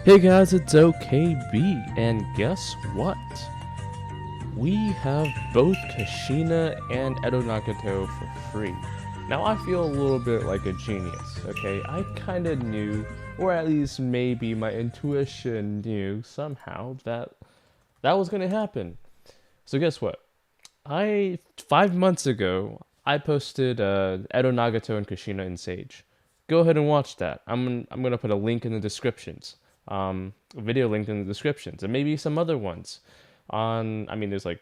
Hey guys, it's OKB, and guess what? We have both Kushina and Nagato for free. Now I feel a little bit like a genius, okay? I kinda knew, or at least maybe my intuition knew somehow that was gonna happen. So guess what? 5 months ago, I posted Nagato and Kushina in Sage. Go ahead and watch that. I'm gonna put a link in the descriptions. A video link in the descriptions, and maybe some other ones. There's like,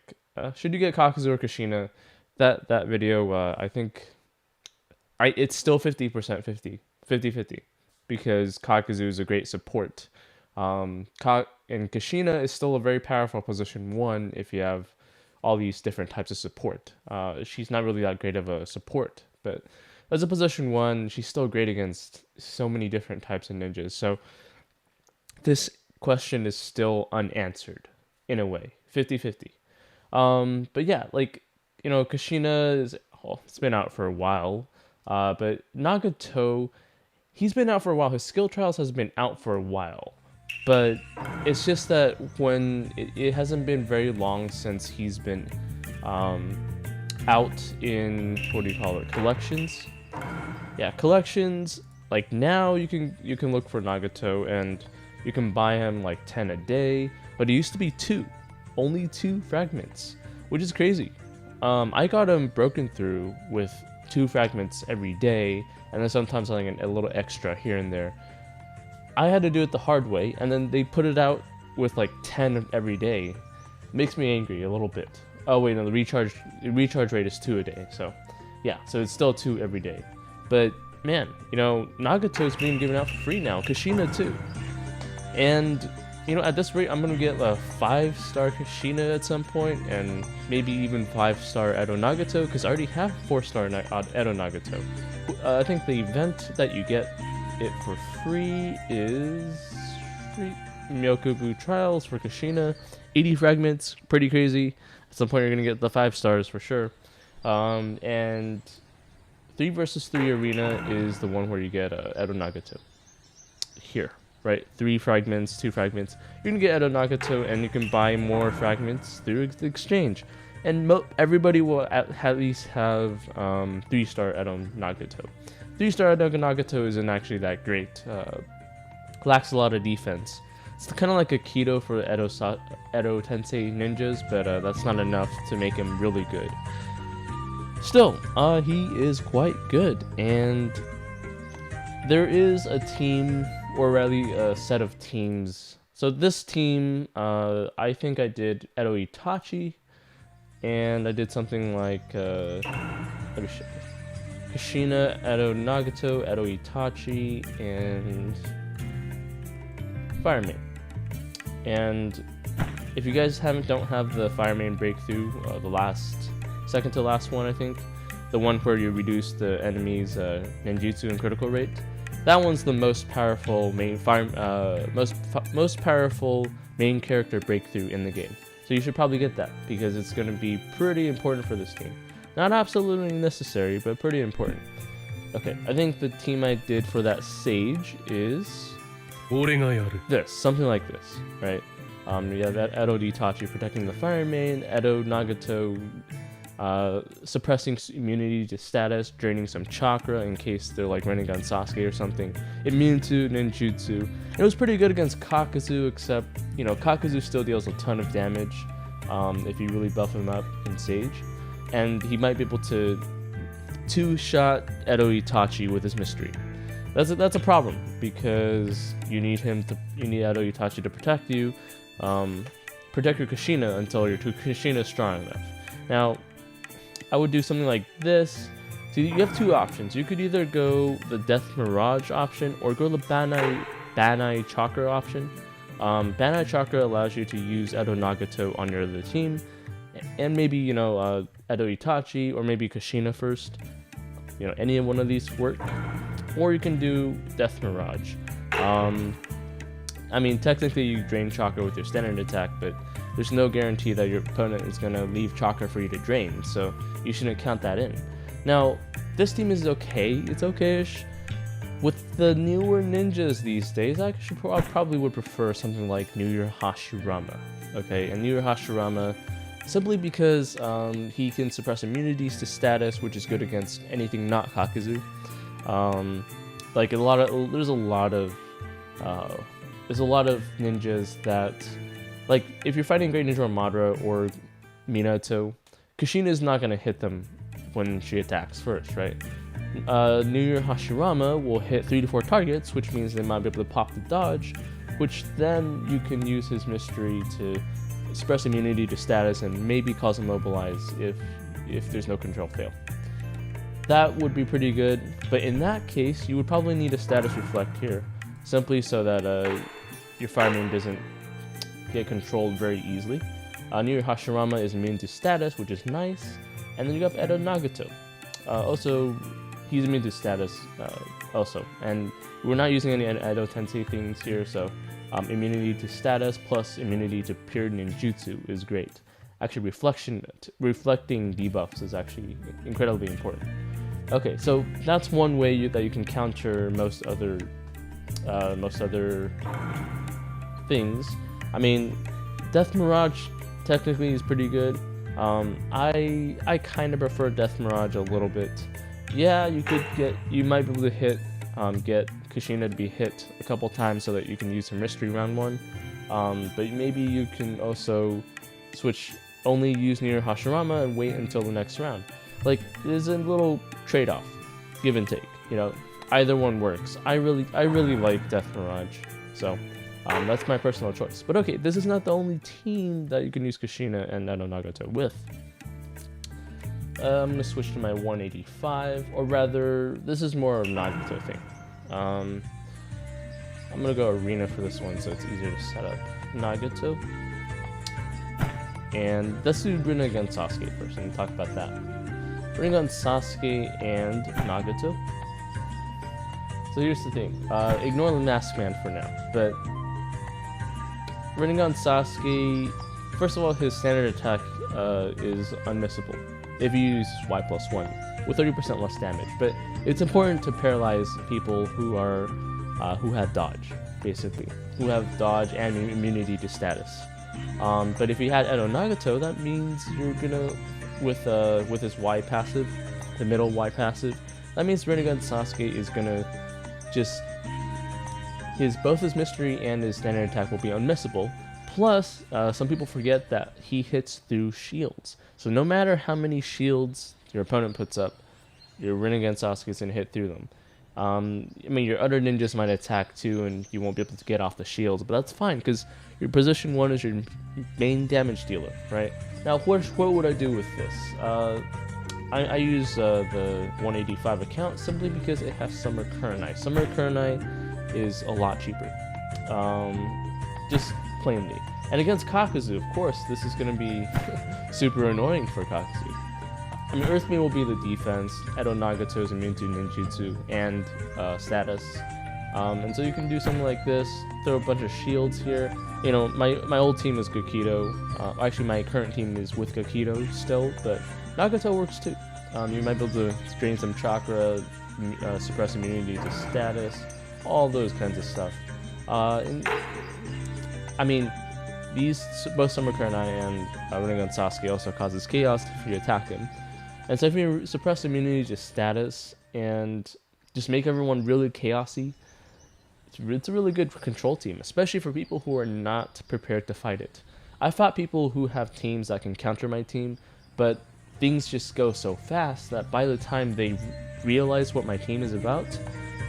should you get Kakuzu or Kushina? That video, I think, it's still 50% 50 because Kakuzu is a great support. And Kushina is still a very powerful position 1 if you have all these different types of support. She's not really that great of a support, but as a position 1, she's still great against so many different types of ninjas. So this question is still unanswered in a way, 50-50. But yeah, Kushina it's been out for a while. But Nagato, he's been out for a while. His skill trials has been out for a while. But it's just that when it hasn't been very long since he's been out in, what do you call it, collections? Yeah, collections. Like now you can look for Nagato and you can buy him like 10 a day, but it used to be 2, only 2 fragments, which is crazy. I got him broken through with 2 fragments every day, and then sometimes like a little extra here and there. I had to do it the hard way, and then they put it out with like 10 every day. Makes me angry a little bit. Oh wait, no, the recharge rate is 2 a day, so yeah, so it's still 2 every day. But man, Nagato's being given out for free now, Kushina too. And, at this rate, I'm going to get a 5-star Kushina at some point, and maybe even 5-star Nagato, because I already have 4-star Nagato. I think the event that you get it for free is Myokubu Trials for Kushina. 80 fragments, pretty crazy. At some point, you're going to get the 5 stars for sure. And 3 versus 3 arena is the one where you get Nagato. Here. Right, 3 fragments, 2 fragments. You can get Nagato, and you can buy more fragments through the exchange. And everybody will at least have 3-star Nagato. 3-star Nagato isn't actually that great. Lacks a lot of defense. It's kind of like a Kido for Edo Tensei ninjas, but that's not enough to make him really good. Still, he is quite good, and there is a team, or rather a set of teams. So this team, I think I did Edo Itachi, and I did something like, let me show you. Kushina, Edo Nagato, Edo Itachi, and Fireman. And if you guys don't have the Fireman breakthrough, the second to last one, I think, the one where you reduce the enemy's ninjutsu and critical rate, that one's the most powerful most powerful main character breakthrough in the game. So you should probably get that, because it's going to be pretty important for this team. Not absolutely necessary, but pretty important. Okay, I think the team I did for that Sage is this, something like this, right? You have that Edo Itachi protecting the Fireman, Edo Nagato suppressing immunity to status, draining some chakra in case they're like running on Sasuke or something, immune to ninjutsu. It was pretty good against Kakuzu, except Kakuzu still deals a ton of damage if you really buff him up in Sage, and he might be able to 2-shot Edo Itachi with his mystery. That's a problem, because you need Edo Itachi to protect you, protect your Kushina until your Kushina is strong enough. Now, I would do something like this. So you have 2 options. You could either go the Death Mirage option, or go the Banai Chakra option. Banai Chakra allows you to use Edo Nagato on your other team, and maybe, Edo Itachi, or maybe Kushina first. Any one of these work. Or you can do Death Mirage. Technically you drain chakra with your standard attack, but there's no guarantee that your opponent is going to leave chakra for you to drain, so you shouldn't count that in. Now, this team is okay, it's okay-ish. With the newer ninjas these days, I probably would prefer something like Year Hashirama. Okay, and Year Hashirama, simply because he can suppress immunities to status, which is good against anything not Kakuzu. Like there's a lot of ninjas that, like, if you're fighting Great Ninja Madara or Minato, Kushina is not gonna hit them when she attacks first, right? Year Hashirama will hit 3 to 4 targets, which means they might be able to pop the dodge, which then you can use his mystery to suppress immunity to status and maybe cause him mobilize if there's no control fail. That would be pretty good, but in that case, you would probably need a status reflect here, simply so that your fire main doesn't get controlled very easily. Year Hashirama is immune to status, which is nice, and then you have Edo Nagato. Also, he's immune to status also, and we're not using any Edo Tensei things here, so immunity to status plus immunity to pure ninjutsu is great. Actually, reflecting debuffs is actually incredibly important. Okay, so that's one way that you can counter most other things. I mean, Death Mirage technically is pretty good. I kind of prefer Death Mirage a little bit. Yeah, you might be able to get Kushina to be hit a couple times so that you can use her mystery round 1. But maybe you can also only use Year Hashirama and wait until the next round. Like, there's a little trade-off, give and take. You know, either one works. I really like Death Mirage, so that's my personal choice. But okay, this is not the only team that you can use Kushina and Edo Nagato with. I'm gonna switch to my 185, or rather, this is more of a Nagato thing. I'm gonna go arena for this one so it's easier to set up. Nagato. And let's do Rin against Sasuke first and talk about that. Rin against Sasuke and Nagato. So here's the thing. Ignore the Masked Man for now, but Rin against Sasuke, first of all, his standard attack is unmissable if you use Y+1 with 30% less damage. But it's important to paralyze people who have dodge, basically, who have dodge and immunity to status. But if you had Edo Nagato, that means you're gonna, with his Y passive, the middle Y passive, that means Rin against Sasuke is gonna just both his mystery and his standard attack will be unmissable. Plus, some people forget that he hits through shields. So no matter how many shields your opponent puts up, your Rin against Sasuke is gonna hit through them. I mean, your other ninjas might attack too, and you won't be able to get off the shields, but that's fine because your position 1 is your main damage dealer, right? Now, what would I do with this? I use the 185 account simply because it has Summer Kurenai. Summer Kurenai is a lot cheaper, just plainly. And against Kakuzu, of course, this is going to be super annoying for Kakuzu. I mean, Earthbeam will be the defense, Edo Nagato is immune to ninjutsu and status. And so you can do something like this, throw a bunch of shields here. You know, my old team is Gakido. Actually, my current team is with Gakido still, but Nagato works too. You might be able to drain some chakra, suppress immunity to status, all those kinds of stuff. I mean, both Summer Kurenai and Rin against Sasuke also causes chaos if you attack him. And so if you suppress immunity to status and just make everyone really chaosy, it's a really good control team, especially for people who are not prepared to fight it. I fought people who have teams that can counter my team, but things just go so fast that by the time they realize what my team is about,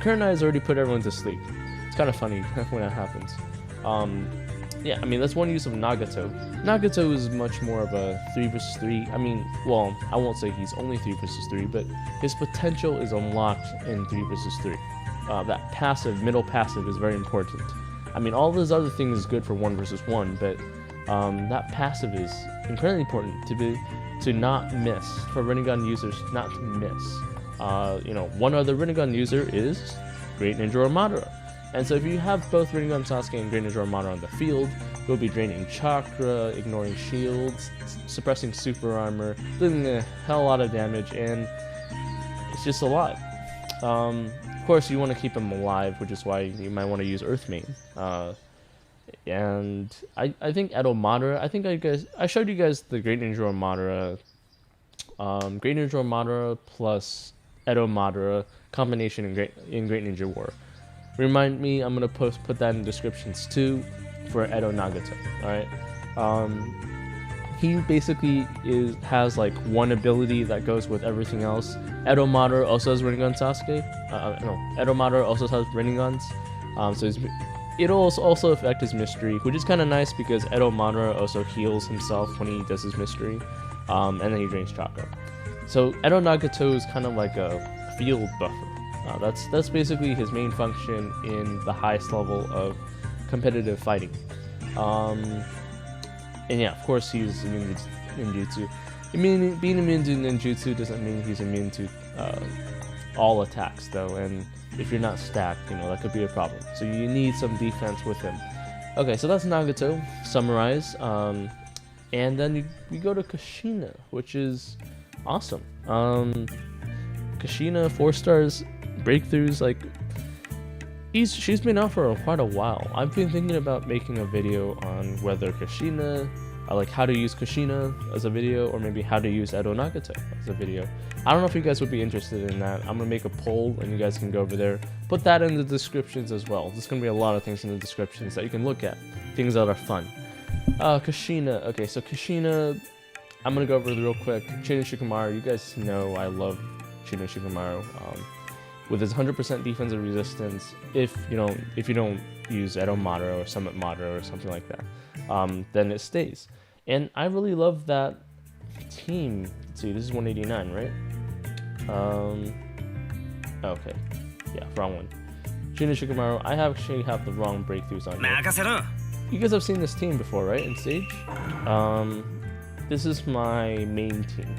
Kurenai has already put everyone to sleep. It's kind of funny when that happens. Yeah, I mean, that's one use of Nagato. Nagato is much more of a 3 vs 3. I mean, well, I won't say he's only 3 vs 3, but his potential is unlocked in 3 vs 3. That passive, middle passive is very important. I mean, all those other things is good for 1 vs 1, but that passive is incredibly important to not miss, for Rinnegan users not to miss. You know, one other Rinnegan user is Great Ninja Madara. And so if you have both Rinnegan Sasuke and Great Ninja Madara on the field, you'll be draining chakra, ignoring shields, suppressing super armor, doing a hell lot of damage, and it's just a lot. course, you want to keep him alive, which is why you might want to use Earth Main. And I think Edo Madara. I think I showed you guys the Great Ninja Madara. Great Ninja Madara plus Edo Madara combination in Great Ninja War. Remind me, I'm gonna put that in descriptions too for Edo Nagato. All right. He basically has like one ability that goes with everything else. Edo Madara also has Rinnegan Sasuke. No, Edo Madara also has Rinnegans. So it'll also affect his mystery, which is kind of nice because Edo Madara also heals himself when he does his mystery, and then he drains chakra. So Edo Nagato is kind of like a field buffer. That's basically his main function in the highest level of competitive fighting. And yeah, of course he's immune to ninjutsu. Being immune to ninjutsu doesn't mean he's immune to all attacks though, and if you're not stacked, that could be a problem. So you need some defense with him. Okay, so that's Nagato, summarize. And then we go to Kushina, which is awesome. Kushina, 4 stars, breakthroughs, like, she's been out for quite a while. I've been thinking about making a video on whether Kushina, like how to use Kushina as a video, or maybe how to use Edo Nagato as a video. I don't know if you guys would be interested in that. I'm gonna make a poll and you guys can go over there. Put that in the descriptions as well. There's gonna be a lot of things in the descriptions that you can look at. Things that are fun. Kushina. Okay, so Kushina, I'm gonna go over it real quick. Chino Shikamaru, you guys know I love Chino Shikamaru. With his 100% defensive resistance, if you don't use Edo Madara or Summit Madara or something like that, then it stays. And I really love that team. Let's see, this is 189, right? Okay, yeah, wrong one. Chino Shikamaru, I actually have the wrong breakthroughs on here. You guys have seen this team before, right? In Stage. This is my main team.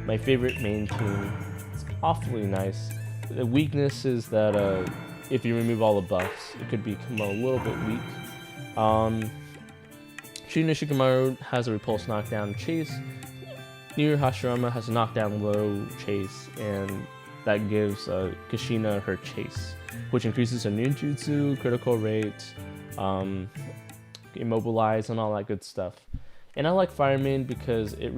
My favorite main team. It's awfully nice. The weakness is that if you remove all the buffs, it could become a little bit weak. Kushina Shikamaru has a repulse knockdown chase. Year Hashirama has a knockdown low chase, and that gives Kushina her chase, which increases her ninjutsu, critical rate, immobilize, and all that good stuff. And I like Fireman because it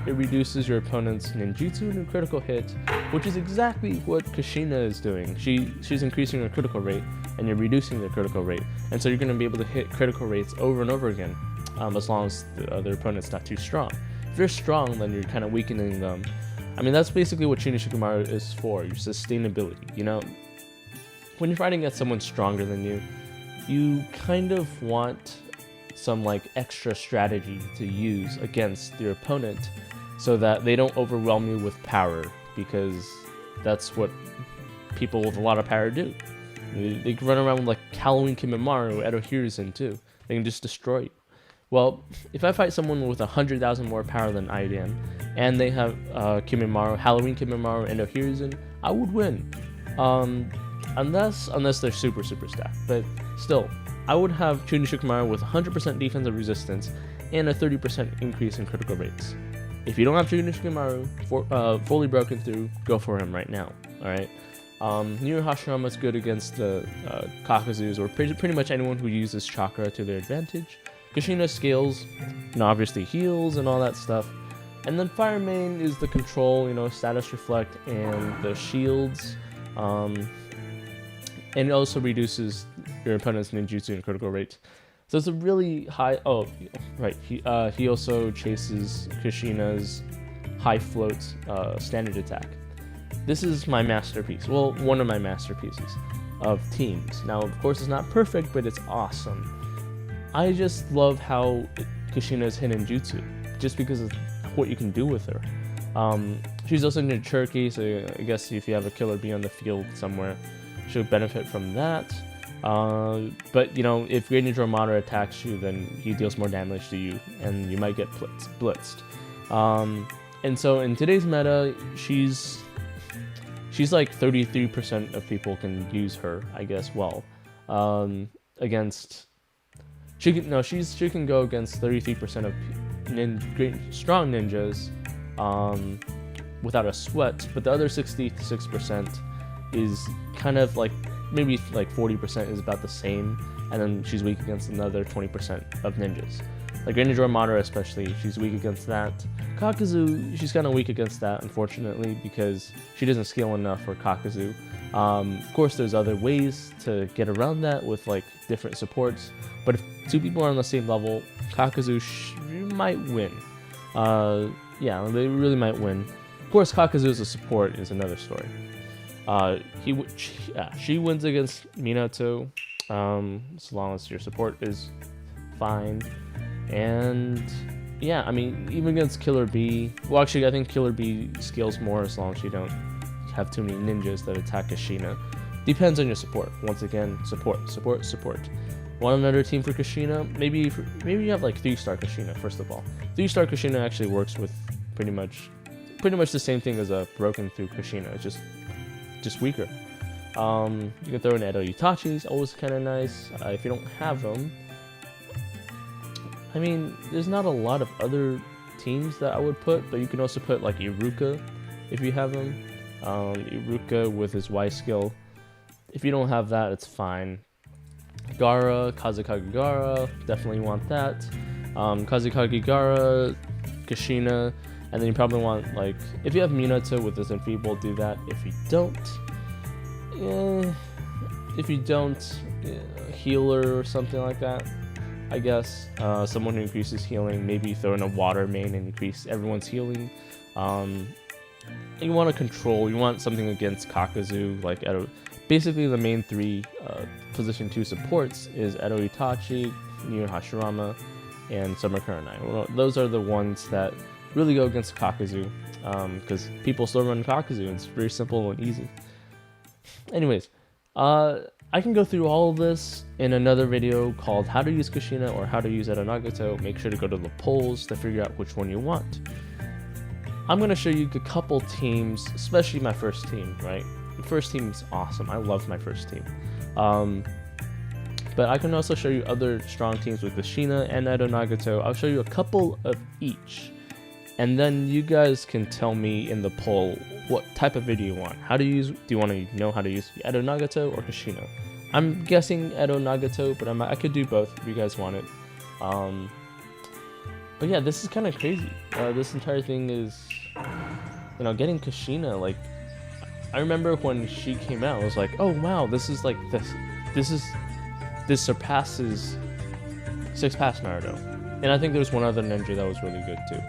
reduces your opponent's ninjutsu and critical hit, which is exactly what Kushina is doing. She's increasing her critical rate, and you're reducing the critical rate. And so you're going to be able to hit critical rates over and over again, as long as the other opponent's not too strong. If you're strong, then you're kind of weakening them. I mean, that's basically what Chino Shikamaru is for, your sustainability. When you're fighting against someone stronger than you, you kind of want some like extra strategy to use against your opponent so that they don't overwhelm you with power, because that's what people with a lot of power do. They can run around with like Halloween Kimimaro, Edo Hiruzen too. They can just destroy you. Well, if I fight someone with 100,000 more power than I am, and they have Kimimaro, Halloween Kimimaro, and Edo Hiruzen, I would win. Unless they're super stacked. But still, I would have Chino Shikamaru with 100% defensive resistance and a 30% increase in critical rates. If you don't have Chino Shikamaru fully broken through, go for him right now. Alright? Year Hashirama is good against the Kakazus, or pretty much anyone who uses chakra to their advantage. Kushina scales, obviously heals and all that stuff. And then Fireman is the control, status reflect, and the shields. And it also reduces your opponent's ninjutsu and critical rate. So it's a really high... Oh, right. He also chases Kushina's high float standard attack. This is my masterpiece. Well, one of my masterpieces of teams. Now, of course, it's not perfect, but it's awesome. I just love how Kushina's hidden jutsu, just because of what you can do with her. She's also in Turkey, so I guess if you have a killer bee on the field somewhere, she'll benefit from that. But if Great Ninja Madara attacks you, then he deals more damage to you, and you might get blitzed. And so in today's meta, she's like 33% of people can use her, I guess. Well, against she can go against 33% of strong ninjas without a sweat, but the other 66% is kind of like maybe like 40% is about the same, and then she's weak against another 20% of ninjas. Like Greninja Armada especially, she's weak against that. Kakuzu, she's kind of weak against that, unfortunately, because she doesn't scale enough for Kakuzu. Of course, there's other ways to get around that with like different supports, but if two people are on the same level, Kakuzu might win. Yeah, they really might win. Of course, Kakuzu as a support is another story. She wins against Minato, as long as your support is fine. And yeah, I mean, even against Killer Bee, well, actually, I think Killer Bee scales more as long as you don't have too many ninjas that attack Kushina. Depends on your support. Once again, support. Want another team for Kushina? Maybe you have like 3-star Kushina. First of all, 3-star Kushina actually works with pretty much the same thing as a broken through Kushina. It's just weaker. You can throw in Edo Itachi's, always kind of nice. If you don't have them, I mean, there's not a lot of other teams that I would put, but you can also put like Iruka if you have him. Iruka with his Y skill. If you don't have that, it's fine. Gaara, Kazekage Gaara, definitely want that. Kazekage Gaara, Kushina, and then you probably want, like, if you have Minato with his Enfeeble, do that. If you don't, healer or something like that, I guess. Someone who increases healing, maybe throw in a water main and increase everyone's healing. You want to control, you want something against Kakuzu, like basically the main 3 position 2 supports is Edo Itachi, Year Hashirama, and Summer Kurenai. Well, those are the ones that really go against Kakuzu, because people still run Kakuzu, and it's very simple and easy. Anyways, I can go through all of this in another video called How to Use Kushina or How to Use Edo Nagato. Make sure to go to the polls to figure out which one you want. I'm going to show you a couple teams, especially my first team, right? The first team is awesome. I love my first team. But I can also show you other strong teams with Kushina and Edo Nagato. I'll show you a couple of each. And then you guys can tell me in the poll what type of video you want. Do you want to know how to use Edo Nagato or Kushina? I'm guessing Edo Nagato, but I could do both if you guys want it. But yeah, this is kind of crazy. This entire thing is, getting Kushina, like, I remember when she came out, I was like, oh wow, this surpasses 6-pass Naruto. And I think there's one other ninja that was really good too,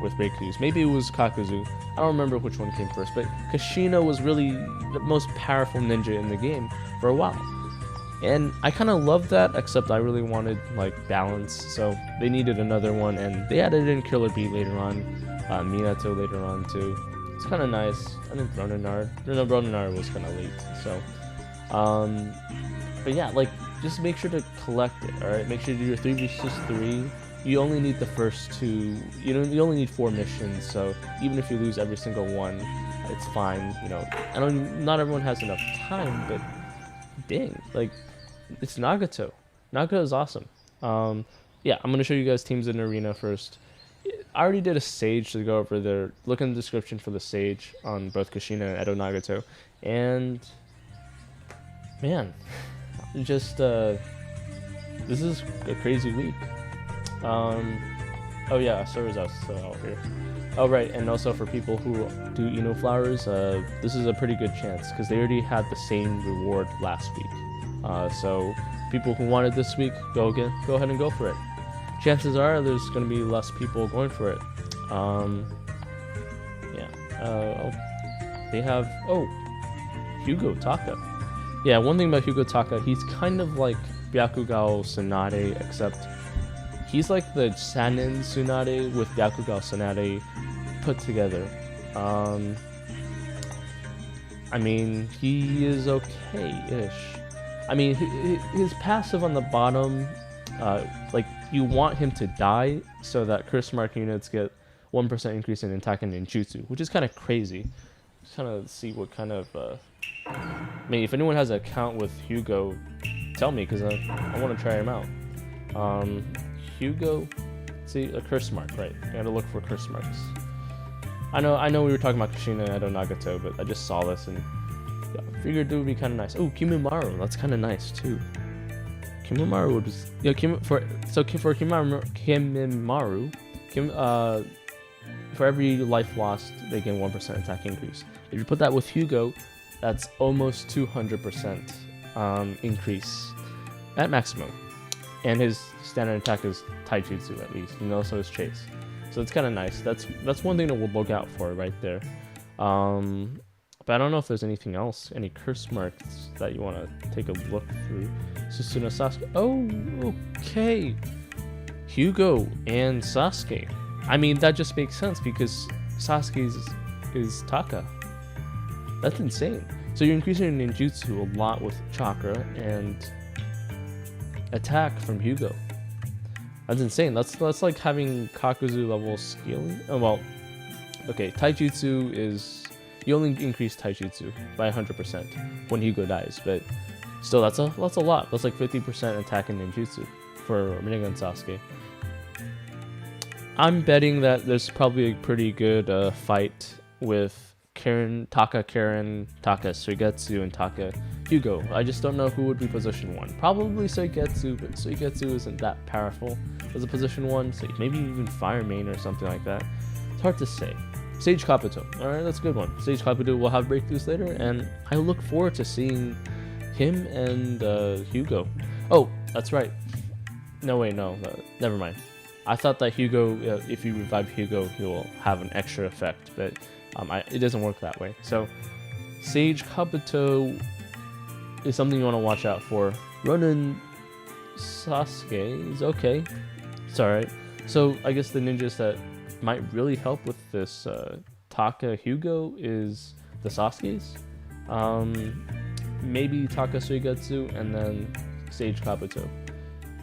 with Reiku's. Maybe it was Kakuzu. I don't remember which one came first, but Kushina was really the most powerful ninja in the game for a while. And I kind of loved that, except I really wanted like balance, so they needed another one, and they added in Killer Bee later on, Minato later on too. It's kind of nice. I think Ronenard was kind of late, so. But yeah, like, just make sure to collect it, alright? Make sure to do your 3v3. You only need the first 2, you only need 4 missions, so even if you lose every single one, it's fine, I know not everyone has enough time, but dang, like, it's Nagato. Nagato is awesome. Yeah, I'm gonna show you guys teams in arena first. I already did a sage to go over there. Look in the description for the sage on both Kushina and Edo Nagato. And man, just this is a crazy week. Oh yeah, Sura's out here. Oh right, and also for people who do Ino flowers, this is a pretty good chance because they already had the same reward last week. So people who wanted this week, go ahead and go for it. Chances are there's going to be less people going for it. They have Hugo Taka. Yeah, one thing about Hugo Taka, he's kind of like Byakugao Tsunade, except he's like the Sanin Tsunade with Byakugao Tsunade put together. I mean, he is okay-ish. I mean, his passive on the bottom, like, you want him to die so that curse mark units get 1% increase in attack and ninjutsu, which is kind of crazy. Just kind of see what kind of, I mean, if anyone has an account with Hugo, tell me, because I want to try him out. Hugo, see, a curse mark, right? You gotta look for curse marks. I know we were talking about Kushina and Edo Nagato, but I just saw this and Yeah, figured it would be kind of nice. Oh, Kimimaro, that's kind of nice too. Kimimaro would just, yeah, for Kimimaro, for every life lost, they gain 1% attack increase. If you put that with Hugo, that's almost 200% increase at maximum. And his standard attack is Taijutsu at least, and also his chase. So it's kind of nice. That's one thing that we'll look out for right there. But I don't know if there's anything else, any curse marks that you want to take a look through. Susuna Sasuke. Oh, okay. Hugo and Sasuke. I mean, that just makes sense because Sasuke is Taka. That's insane. So you're increasing your ninjutsu a lot with chakra and attack from Hugo. That's insane. That's like having Kakuzu level scaling. Oh well. Okay, Taijutsu is, you only increase Taijutsu by 100% when Hugo dies, but still that's a lot. That's like 50% attack and ninjutsu for Rinnegan Sasuke. I'm betting that there's probably a pretty good fight with Taka Suigetsu, and Taka Hugo. I just don't know who would be position 1. Probably Suigetsu, but Suigetsu isn't that powerful as a position 1, so maybe even Fire Main or something like that. It's hard to say. Sage Kabuto. Alright, that's a good one. Sage Kabuto will have breakthroughs later, and I look forward to seeing him and Hugo. Oh, that's right. No, wait, no. Never mind. I thought that Hugo, if you revive Hugo, he will have an extra effect, but it doesn't work that way. So, Sage Kabuto is something you want to watch out for. Ronin Sasuke is okay. It's alright. So, I guess the ninjas that might really help with this Taka Hugo is the Sasukes. Maybe Taka Suigetsu and then Sage Kabuto.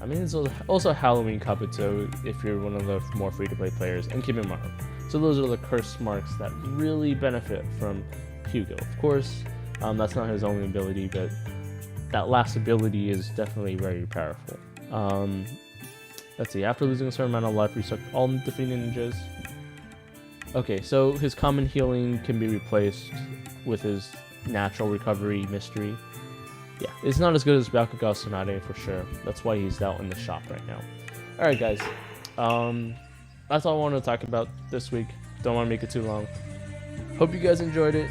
I mean, it's also Halloween Kabuto if you're one of the more free-to-play players, and Kimimaro. So those are the curse marks that really benefit from Hugo. Of course, that's not his only ability, but that last ability is definitely very powerful. Let's see, after losing a certain amount of life, restock all defeated ninjas. Okay, so his common healing can be replaced with his natural recovery mystery. Yeah, it's not as good as Bakugan Tsunade for sure. That's why he's out in the shop right now. Alright guys, that's all I wanted to talk about this week. Don't want to make it too long. Hope you guys enjoyed it.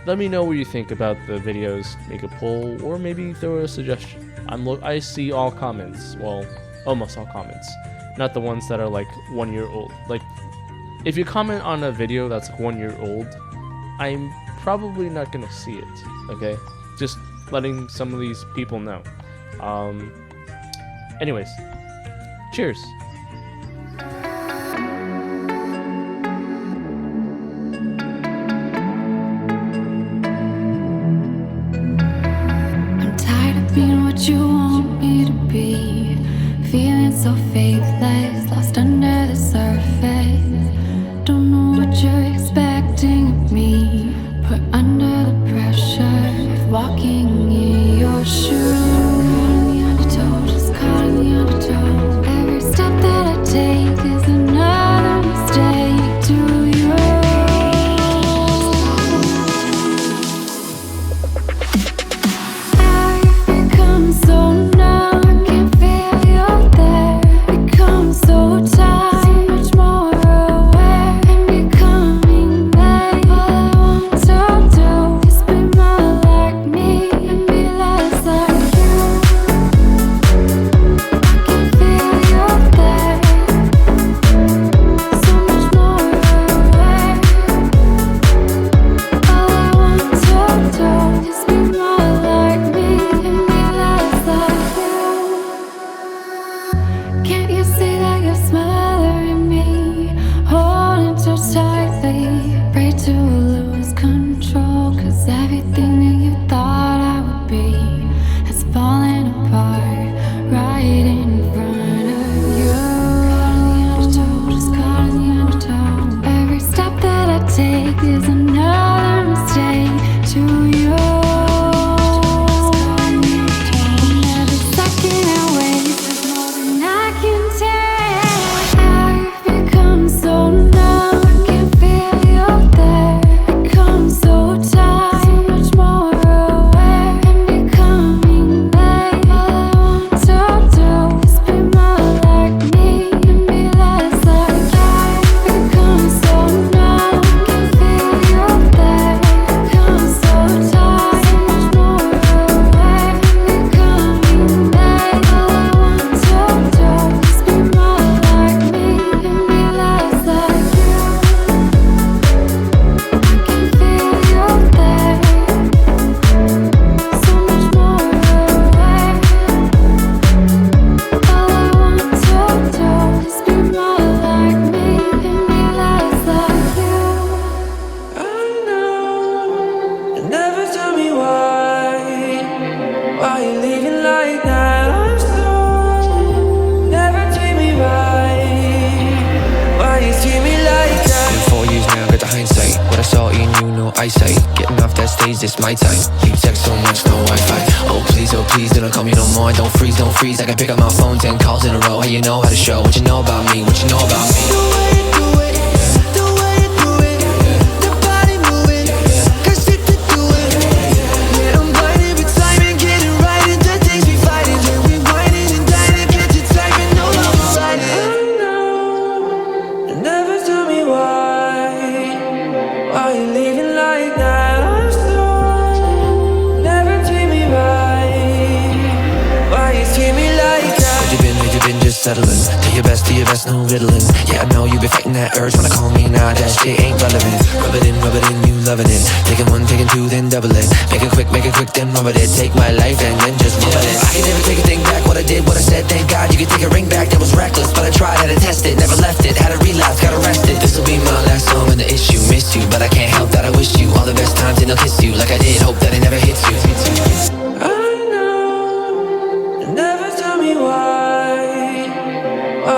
Let me know what you think about the videos. Make a poll, or maybe throw a suggestion. I see all comments. Well, almost all comments. Not the ones that are like 1 year old. Like, if you comment on a video that's like 1 year old, I'm probably not gonna see it. Okay, just letting some of these people know. Anyways, cheers. I'm tired of being what you want me to be, feeling so faithless, lost under the surface. Don't know what you're expecting of me, put under the pressure of walking in your shoes. Caught in the undertow, every step that I take is another mistake to I've become so numb, I can't feel you're there. Become so eyesight. Getting off that stage, this my time. Deep text so much, no Wi-Fi. Oh please, they don't call me no more. Don't freeze, I can pick up my phone 10 calls in a row. Hey, you know how to show what you know about me, what you know about me. The way you do it, the way you do it, the body moving, got shit to do it. Yeah, I'm blinded with time and getting right into things we fighting. Yeah, we whining and dining, get you typing, no longer riding. I know, never tell me why you leaving like that? I'm so, never treat me right. Why you treat me like that? Where you been, just settling. Do your best, no riddling. Yeah, I know you been fighting that urge. Wanna call me now, that shit ain't relevant. Rub it in, you loving it. Taking one, taking two, then double it. Make it quick, then rub it in. Take my life and then just rub it in. I can never take a thing back, what I did, what I said. Thank God you can take a ring back, that was reckless. But I tried, had to test it, never left it. Had a relapse, got arrested. This'll be my last song and the issue. Miss you, but I can't help that I wish you all the best times and I'll kiss you like I did. Hope that it never hits you. I know, never tell me why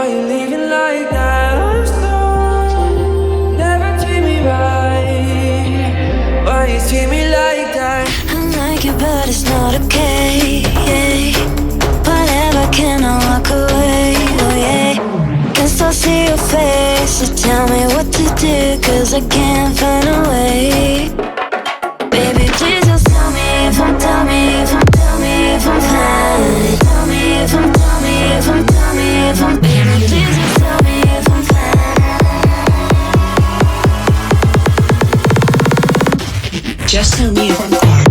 you leaving like that? I'm so, never treat me right. Why you treat me like that? I like you, but it's not okay. Whatever, can I walk away? Oh yeah. Can still see your face, so tell me what to do, cause I can't find a way. Baby, please just tell me if I'm, tell me if I'm, tell me if I'm fine. Tell me if I'm, tell me if I'm, tell me if I'm, baby, please just tell me if I'm fine. Just tell me if I'm fine.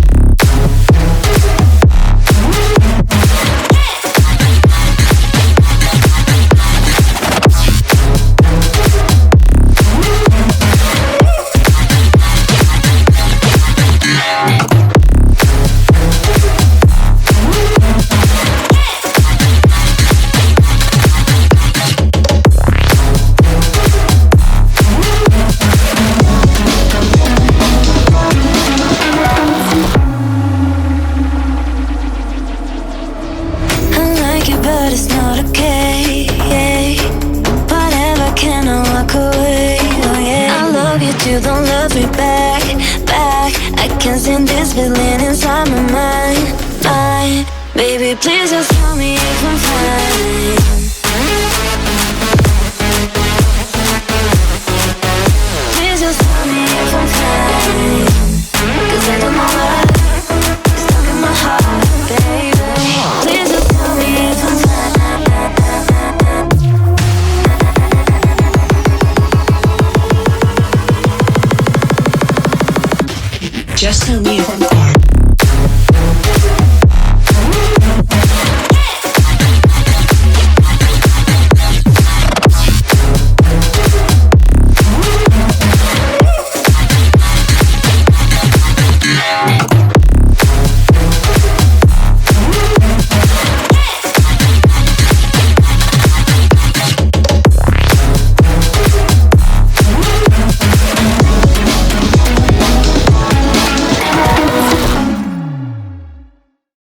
But it's not okay. Whatever, can I walk away? Oh yeah. I love you too, don't love me back. I can't stand this feeling inside my mind. Baby, please just tell me if I'm fine. Please just tell me if I'm fine, cause I don't know why it's stuck in my heart, baby. Please just tell me if I'm fine. Just tell me if I'm fine.